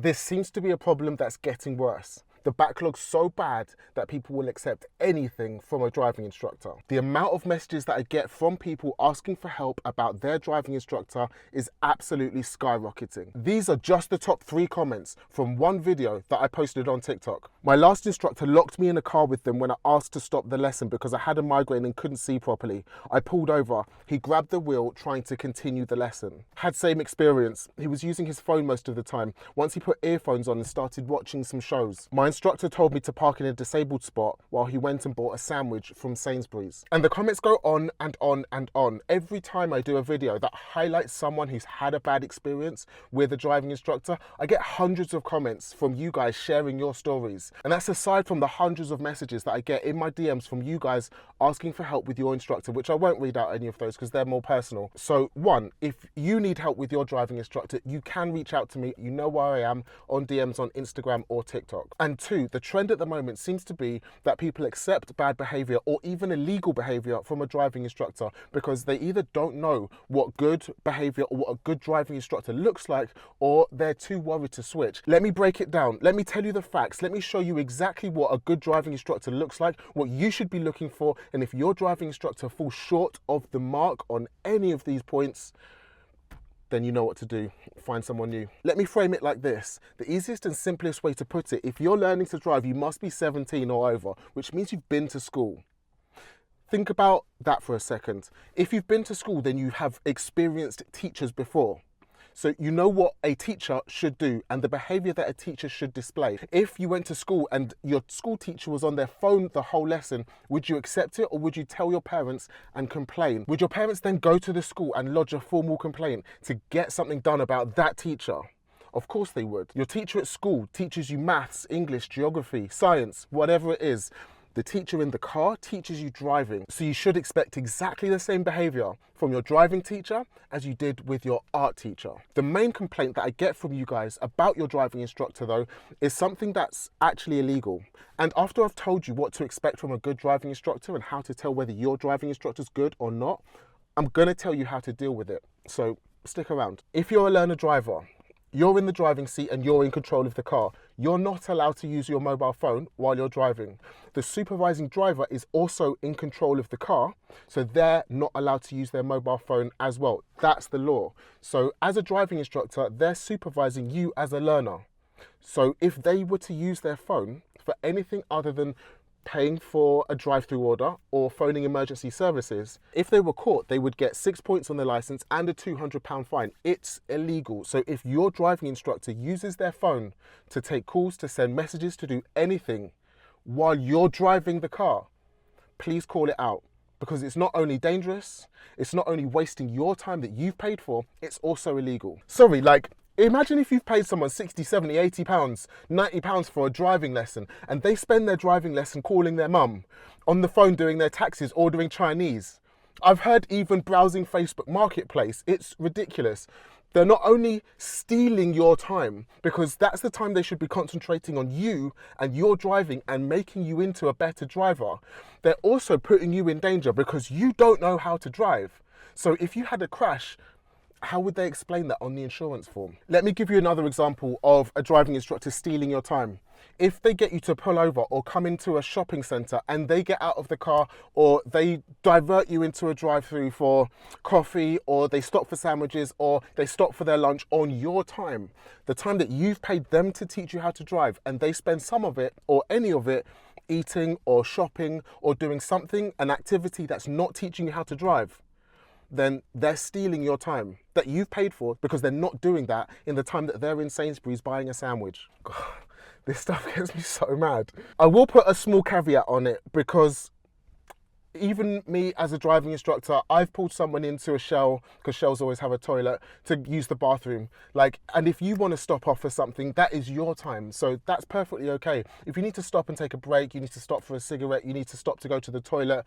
This seems to be a problem that's getting worse. The backlog's so bad that people will accept anything from a driving instructor. The amount of messages that I get from people asking for help about their driving instructor is absolutely skyrocketing. These are just the top 3 comments from one video that I posted on TikTok. My last instructor locked me in a car with them when I asked to stop the lesson because I had a migraine and couldn't see properly. I pulled over. He grabbed the wheel trying to continue the lesson. Had same experience. He was using his phone most of the time. Once he put earphones on and started watching some shows. My instructor told me to park in a disabled spot while he went and bought a sandwich from Sainsbury's. And the comments go on and on and on. Every time I do a video that highlights someone who's had a bad experience with a driving instructor, I get hundreds of comments from you guys sharing your stories. And that's aside from the hundreds of messages that I get in my DMs from you guys asking for help with your instructor, which I won't read out any of those because they're more personal. So 1, if you need help with your driving instructor, you can reach out to me. You know where I am on DMs on Instagram or TikTok. And 2, the trend at the moment seems to be that people accept bad behavior or even illegal behavior from a driving instructor because they either don't know what good behavior or what a good driving instructor looks like, or they're too worried to switch. Let me break it down. Let me tell you the facts. Let me show you exactly what a good driving instructor looks like, what you should be looking for, and if your driving instructor falls short of the mark on any of these points, then you know what to do. Find someone new. Let me frame it like this. The easiest and simplest way to put it, if you're learning to drive, you must be 17 or over, which means you've been to school. Think about that for a second. If you've been to school, then you have experienced teachers before. So you know what a teacher should do and the behavior that a teacher should display. If you went to school and your school teacher was on their phone the whole lesson, would you accept it or would you tell your parents and complain? Would your parents then go to the school and lodge a formal complaint to get something done about that teacher? Of course they would. Your teacher at school teaches you maths, English, geography, science, whatever it is. The teacher in the car teaches you driving. So you should expect exactly the same behavior from your driving teacher as you did with your art teacher. The main complaint that I get from you guys about your driving instructor though is something that's actually illegal. And after I've told you what to expect from a good driving instructor and how to tell whether your driving instructor's good or not, I'm gonna tell you how to deal with it. So stick around. If you're a learner driver, you're in the driving seat and you're in control of the car. You're not allowed to use your mobile phone while you're driving. The supervising driver is also in control of the car, so they're not allowed to use their mobile phone as well. That's the law. So as a driving instructor, they're supervising you as a learner. So if they were to use their phone for anything other than paying for a drive-through order or phoning emergency services, if they were caught, they would get 6 points on their license and a £200 fine. It's illegal. So if your driving instructor uses their phone to take calls, to send messages, to do anything while you're driving the car, please call it out, because it's not only dangerous, it's not only wasting your time that you've paid for, it's also illegal. Sorry, imagine if you've paid someone 60, 70, 80 pounds, 90 pounds for a driving lesson and they spend their driving lesson calling their mum, on the phone doing their taxes, ordering Chinese. I've heard even browsing Facebook Marketplace. It's ridiculous. They're not only stealing your time, because that's the time they should be concentrating on you and your driving and making you into a better driver. They're also putting you in danger because you don't know how to drive. So if you had a crash, how would they explain that on the insurance form? Let me give you another example of a driving instructor stealing your time. If they get you to pull over or come into a shopping centre and they get out of the car, or they divert you into a drive-through for coffee, or they stop for sandwiches, or they stop for their lunch on your time, the time that you've paid them to teach you how to drive, and they spend some of it or any of it eating or shopping or doing something, an activity that's not teaching you how to drive, then they're stealing your time that you've paid for because they're not doing that in the time that they're in Sainsbury's buying a sandwich. God, this stuff gets me so mad. I will put a small caveat on it, because even me as a driving instructor, I've pulled someone into a Shell, because Shells always have a toilet, to use the bathroom. And if you want to stop off for something, that is your time. So that's perfectly okay. If you need to stop and take a break, you need to stop for a cigarette, you need to stop to go to the toilet,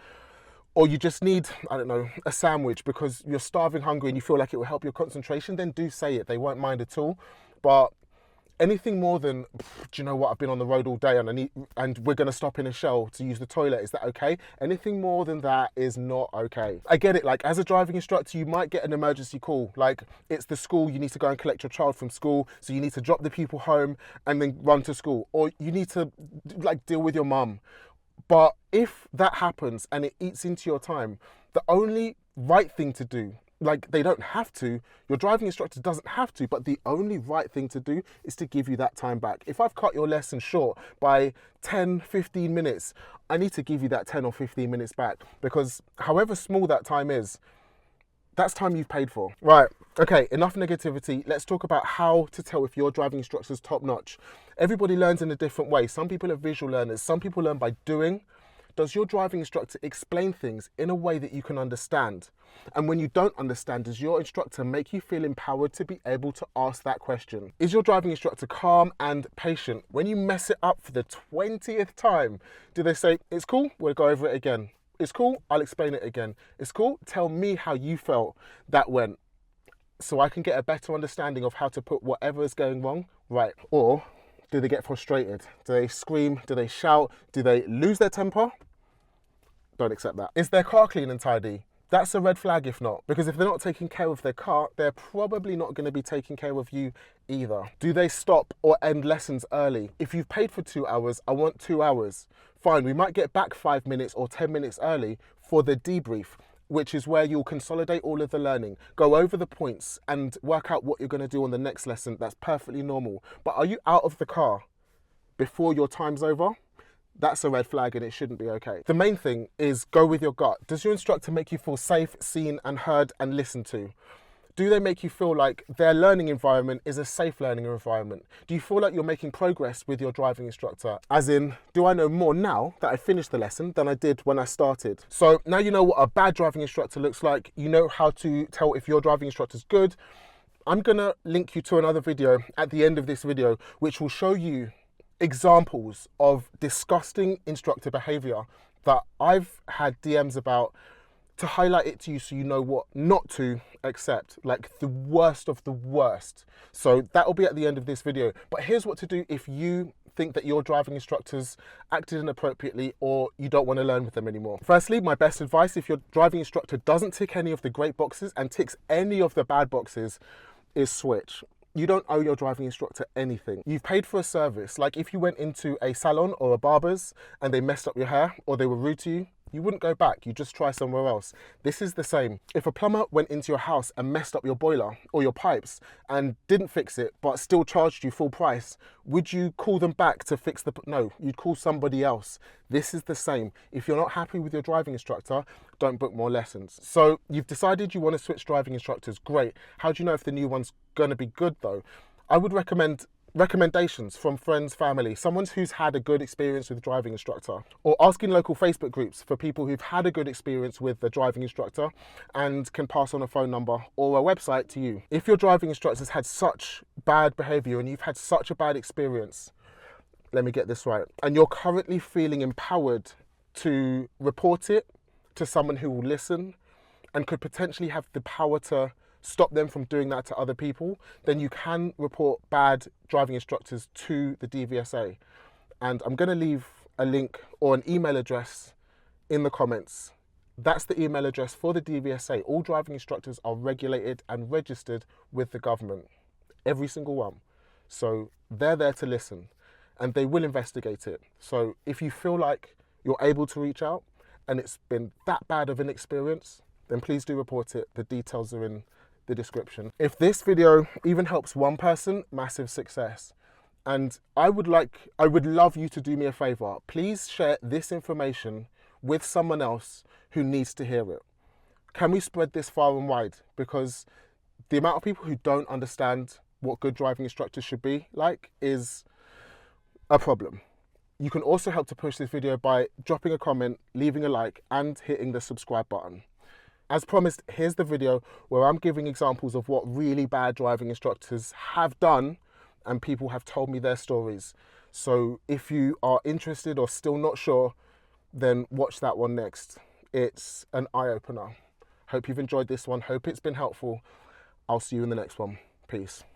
or you just need, I don't know, a sandwich because you're starving hungry and you feel like it will help your concentration, then do say it. They won't mind at all. But Anything more than, do you know what, I've been on the road all day and we're going to stop in a Shell to use the toilet, is that okay? Anything more than that is not okay. I get it, like as a driving instructor, you might get an emergency call, like it's the school, you need to go and collect your child from school, so you need to drop the pupil home and then run to school, or you need to like deal with your mum. But if that happens and it eats into your time, the only right thing to do, like they don't have to, your driving instructor doesn't have to, but the only right thing to do is to give you that time back. If I've cut your lesson short by 10, 15 minutes, I need to give you that 10 or 15 minutes back, because however small that time is, that's time you've paid for. Right, okay, enough negativity. Let's talk about how to tell if your driving instructor is top notch. Everybody learns in a different way. Some people are visual learners, some people learn by doing. Does your driving instructor explain things in a way that you can understand? And when you don't understand, does your instructor make you feel empowered to be able to ask that question? Is your driving instructor calm and patient? When you mess it up for the 20th time, do they say, it's cool, we'll go over it again. It's cool, I'll explain it again. It's cool, tell me how you felt that went, so I can get a better understanding of how to put whatever is going wrong right. Or do they get frustrated? Do they scream? Do they shout? Do they lose their temper? Don't accept that. Is their car clean and tidy? That's a red flag if not, because if they're not taking care of their car, they're probably not going to be taking care of you either. Do they stop or end lessons early? If you've paid for 2 hours, I want 2 hours. Fine, we might get back 5 minutes or 10 minutes early for the debrief, which is where you'll consolidate all of the learning, go over the points and work out what you're going to do on the next lesson. That's perfectly normal. But are you out of the car before your time's over? That's a red flag and it shouldn't be okay. The main thing is go with your gut. Does your instructor make you feel safe, seen and heard and listened to? Do they make you feel like their learning environment is a safe learning environment? Do you feel like you're making progress with your driving instructor? As in, do I know more now that I finished the lesson than I did when I started? So now you know what a bad driving instructor looks like. You know how to tell if your driving instructor is good. I'm gonna link you to another video at the end of this video, which will show you examples of disgusting instructor behavior that I've had DMs about, to highlight it to you so you know what not to accept, like the worst of the worst. So that'll be at the end of this video. But here's what to do if you think that your driving instructors acted inappropriately or you don't want to learn with them anymore. Firstly, my best advice, if your driving instructor doesn't tick any of the great boxes and ticks any of the bad boxes, is switch. You don't owe your driving instructor anything. You've paid for a service. Like if you went into a salon or a barber's and they messed up your hair or they were rude to you, you wouldn't go back, you just try somewhere else. This is the same. If a plumber went into your house and messed up your boiler or your pipes and didn't fix it, but still charged you full price, would you call them back to fix no, you'd call somebody else. This is the same. If you're not happy with your driving instructor, don't book more lessons. So you've decided you want to switch driving instructors, great. How do you know if the new one's gonna be good though? I would recommend recommendations from friends, family, someone who's had a good experience with a driving instructor, or asking local Facebook groups for people who've had a good experience with the driving instructor and can pass on a phone number or a website to you. If your driving instructor's had such bad behavior and you've had such a bad experience, let me get this right, and you're currently feeling empowered to report it to someone who will listen and could potentially have the power to stop them from doing that to other people, then you can report bad driving instructors to the DVSA. And I'm going to leave a link or an email address in the comments. That's the email address for the DVSA. All driving instructors are regulated and registered with the government, every single one. So they're there to listen and they will investigate it. So if you feel like you're able to reach out and it's been that bad of an experience, then please do report it. The details are in the description. If this video even helps one person, massive success. And I would love you to do me a favor. Please share this information with someone else who needs to hear it. Can we spread this far and wide? Because the amount of people who don't understand what good driving instructors should be like is a problem. You can also help to push this video by dropping a comment, leaving a like, and hitting the subscribe button. As promised, here's the video where I'm giving examples of what really bad driving instructors have done and people have told me their stories. So if you are interested or still not sure, then watch that one next. It's an eye-opener. Hope you've enjoyed this one. Hope it's been helpful. I'll see you in the next one. Peace.